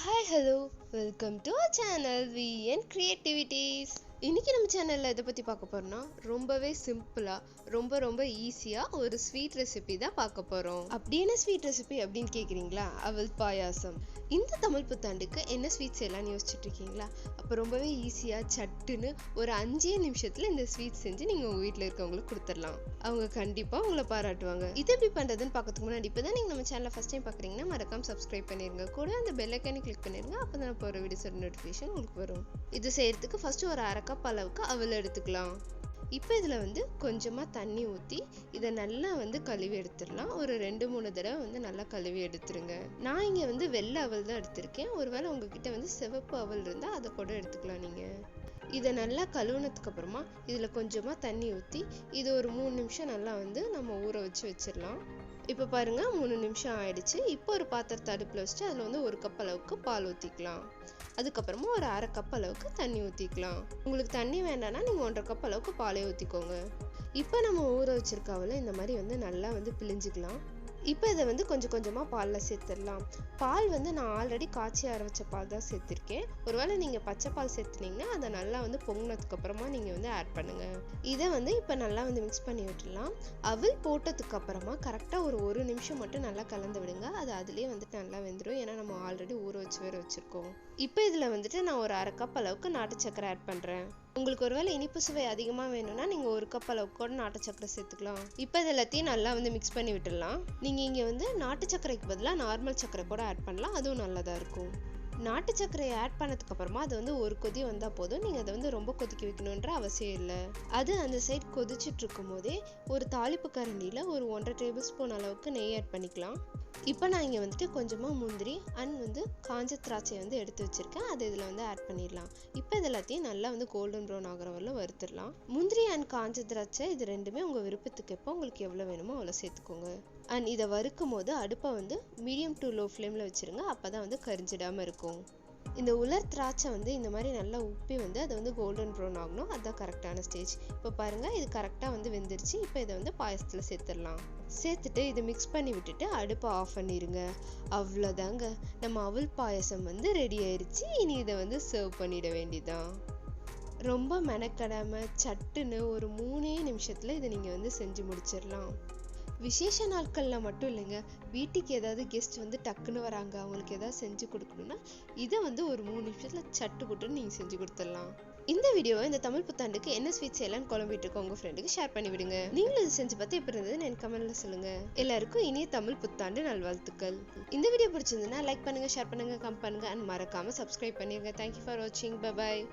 Hi hello welcome to our channel VN creativities. இன்றைக்கி நம்ம சேனலில் எதை பற்றி பார்க்க போகிறோம்னா ரொம்பவே சிம்பிளாக ரொம்ப ஈஸியாக ஒரு ஸ்வீட் ரெசிபி தான் பார்க்க போகிறோம். அப்படி என்ன ஸ்வீட் ரெசிபி அப்படின்னு கேட்குறீங்களா? அவல் பாயாசம். இந்த தமிழ் புத்தாண்டுக்கு என்ன ஸ்வீட் செய்யலாம்னு யோசிச்சுட்டு இருக்கீங்களா? அப்போ ரொம்பவே ஈஸியாக சட்டுன்னு ஒரு 5 நிமிஷத்தில் இந்த ஸ்வீட் செஞ்சு நீங்கள் உங்கள் வீட்டில் இருக்கவங்களுக்கு கொடுத்துடலாம். அவங்க கண்டிப்பாக உங்களை பாராட்டுவாங்க. இது எப்படி பண்ணுறதுன்னு பார்க்கறதுக்கு முன்னாடி இப்போ தான் நீங்கள் நம்ம சேனலை ஃபஸ்ட் டைம் பார்க்குறீங்கன்னா மறக்காம சப்ஸ்கிரைப் பண்ணிடுங்க. கூட அந்த பெல் ஐக்கானை கிளிக் பண்ணிடுங்க. அப்போ தான் நான் போகிற வீடியோஸோட நோட்டிஃபிகேஷன் உங்களுக்கு வரும். இது செய்கிறதுக்கு ஃபஸ்ட்டு ஒரு 1/2 கப் அளவுக்கு அவல் எடுத்துக்கலாம். இப்போ இதில் கொஞ்சமாக தண்ணி ஊற்றி இதை நல்லா கழுவி எடுத்துடலாம். ஒரு 2-3 தடவை நல்லா கழுவி எடுத்துருங்க. நான் இங்கே வெள்ளை அவல் தான் எடுத்திருக்கேன். ஒருவேளை உங்ககிட்ட சிவப்பு அவல் இருந்தால் அதை கூட எடுத்துக்கலாம். நீங்கள் இதை நல்லா கழுவுனதுக்கு அப்புறமா இதில் கொஞ்சமாக தண்ணி ஊற்றி இது ஒரு 3 நிமிஷம் நல்லா நம்ம ஊற வச்சிடலாம். இப்போ பாருங்கள் 3 நிமிஷம் ஆயிடுச்சு. இப்போ ஒரு பாத்திரத்தை அடுப்பில் வச்சுட்டு அதில் 1 கப் அளவுக்கு பால் ஊற்றிக்கலாம். அதுக்கப்புறமா ஒரு 1/2 கப் அளவுக்கு தண்ணி ஊற்றிக்கலாம். உங்களுக்கு தண்ணி வேண்டாம்னா நீங்கள் 1/2 கப் அளவுக்கு பாலே ஊற்றிக்கோங்க. இப்போ நம்ம ஊற வச்சிருக்க அவலை இந்த மாதிரி நல்லா பிழிஞ்சிக்கலாம். இப்போ இதை கொஞ்சம் கொஞ்சமாக பாலில் சேர்த்துடலாம். பால் நான் ஆல்ரெடி காய்ச்சி ஆற வச்ச பால் தான் சேர்த்துருக்கேன். ஒருவேளை நீங்கள் பச்சை பால் சேர்த்துனீங்கன்னா அதை நல்லா பொங்கினதுக்கப்புறமா நீங்கள் ஆட் பண்ணுங்கள். இதை இப்போ நல்லா மிக்ஸ் பண்ணி விட்டுடலாம். அவல் போட்டதுக்கு அப்புறமா கரெக்டாக ஒரு நிமிஷம் மட்டும் நல்லா கலந்து விடுங்க. அது அதுலேயே நல்லா வெந்துடும். ஏன்னா நம்ம ஆல்ரெடி ஊற வச்சுருக்கோம். இப்போ இதில் நான் ஒரு 1/2 கப் அளவுக்கு நாட்டு சக்கரை ஆட் பண்ணுறேன். உங்களுக்கு ஒருவேளை இனிப்பு சுவை அதிகமாக வேணும்னா நீங்கள் 1 கப் அளவுக்கு கூட நாட்டு சக்கரை சேர்த்துக்கலாம். இப்போ இது எல்லாத்தையும் நல்லா மிக்ஸ் பண்ணி விட்டுடலாம். நீங்கள் இங்கே நாட்டு சக்கரைக்கு பதிலாக நார்மல் சக்கரை கூட ஆட் பண்ணலாம். அதுவும் நல்லதாக இருக்கும். நாட்டு சர்க்கரையை ஆட் பண்ணதுக்கு அப்புறமா அது ஒரு கொதி வந்தால் போதும். நீங்கள் அதை ரொம்ப கொதிக்க வைக்கணுன்ற அவசியம் இல்லை. அது அந்த சைட் கொதிச்சுட்டு இருக்கும் போதே ஒரு தாளிப்பு கரண்டியில் ஒரு 1.5 டேபிள் ஸ்பூன் அளவுக்கு நெய் ஆட் பண்ணிக்கலாம். இப்போ நான் இங்கே கொஞ்சமாக முந்திரி அண்ட் காஞ்ச திராட்சை எடுத்து வச்சுருக்கேன். அதை இதில் ஆட் பண்ணிடலாம். இப்போ இது எல்லாத்தையும் நல்லா கோல்டன் ப்ரௌன் ஆகிற வரல வறுத்துடலாம். முந்திரி அண்ட் காஞ்ச திராட்சை இது ரெண்டுமே உங்கள் விருப்பத்துக்கு எப்போ உங்களுக்கு எவ்வளோ வேணுமோ அவ்வளோ சேர்த்துக்கோங்க. அண்ட் இதை வறுக்கும் போது அடுப்பை மீடியம் டு லோ ஃப்ளேமில் வச்சுருங்க. அப்போ தான் கரிஞ்சிடாமல் இருக்கும். இந்த உலர் திராட்சை இந்த மாதிரி நல்லா உப்பி அது கோல்டன் ப்ரௌன் ஆகணும். அதுதான் கரெக்டான ஸ்டேஜ். இப்போ பாருங்கள் இது கரெக்டாக வெந்துருச்சு. இப்போ இதை பாயசத்தில் சேர்த்துடலாம். சேர்த்துட்டு இதை மிக்ஸ் பண்ணி விட்டுட்டு அடுப்பை ஆஃப் பண்ணிடுங்க. அவ்வளோதாங்க, நம்ம அவல் பாயசம் ரெடி ஆயிடுச்சு. இனி இதை சர்வ் பண்ணிட வேண்டியதான். ரொம்ப மெனக்கடாமல் சட்டுன்னு ஒரு 3 நிமிஷத்தில் இதை நீங்கள் செஞ்சு முடிச்சிடலாம். விசேஷ நாட்களில் மட்டும் இல்லைங்க, வீட்டுக்கு ஏதாவது கெஸ்ட் டக்குன்னு வராங்க, அவங்களுக்கு ஏதாவது செஞ்சு கொடுக்கணுன்னா இதை ஒரு 3 நிமிஷத்தில் சட்டு புட்டுன்னு நீங்கள் செஞ்சு கொடுத்துடலாம். இந்த வீடியோவை இந்த தமிழ் புத்தாண்டுக்கு என்ன ஸ்வீட் செய்யலாம்னு குழம்பிட்டு இருக்கோம் உங்கள் ஃப்ரெண்டுக்கு ஷேர் பண்ணி விடுங்க. நீங்களும் இது செஞ்சு பார்த்து எப்படி இருந்ததுன்னு எனக்கு கமெண்ட்ல சொல்லுங்க. எல்லாருக்கும் இனிய தமிழ் புத்தாண்டு நல்வாழ்த்துக்கள். இந்த வீடியோ பிடிச்சிருந்ததுன்னா லைக் பண்ணுங்க, ஷேர் பண்ணுங்க, கமெண்ட் பண்ணுங்க அண்ட் மறக்காம சப்ஸ்கிரைப் பண்ணிருங்க. தேங்க்யூ ஃபார் வாட்சிங். Bye bye.